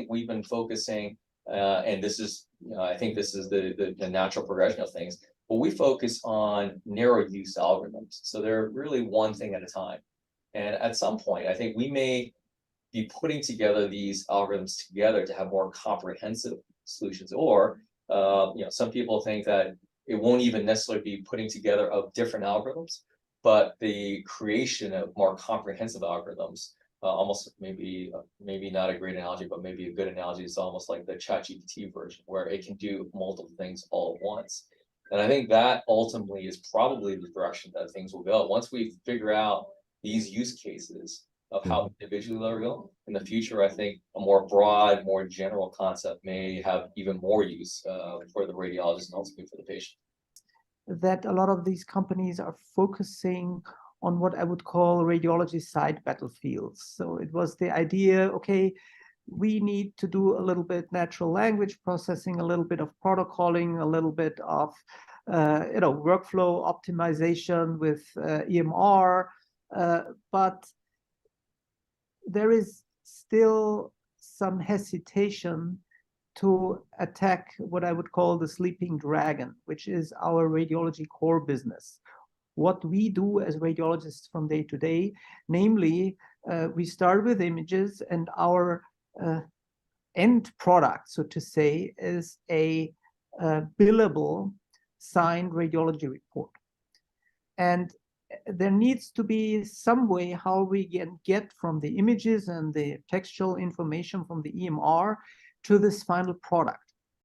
think we've been focusing, and this is, I think this is the natural progression of things, but we focus on narrow use algorithms. So they're really one thing at a time. And at some point, I think we may be putting together these algorithms together to have more comprehensive solutions. Or, some people think that it won't even necessarily be putting together of different algorithms, but the creation of more comprehensive algorithms. Almost maybe not a great analogy, but maybe a good analogy is almost like the ChatGPT version, where it can do multiple things all at once. And I think that ultimately is probably the direction that things will go. Once we figure out these use cases of how individually they'll go in the future, I think a more broad, more general concept may have even more use for the radiologist and ultimately for the patient. That a lot of these companies are focusing on what I would call radiology side battlefields. So it was the idea, okay, we need to do a little bit natural language processing, a little bit of protocoling, a little bit of workflow optimization with EMR, but there is still some hesitation to attack what I would call the sleeping dragon, which is our radiology core business. What we do as radiologists from day to day, namely, we start with images, and our end product, so to say, is a billable signed radiology report. And there needs to be some way how we can get from the images and the textual information from the EMR to this final product.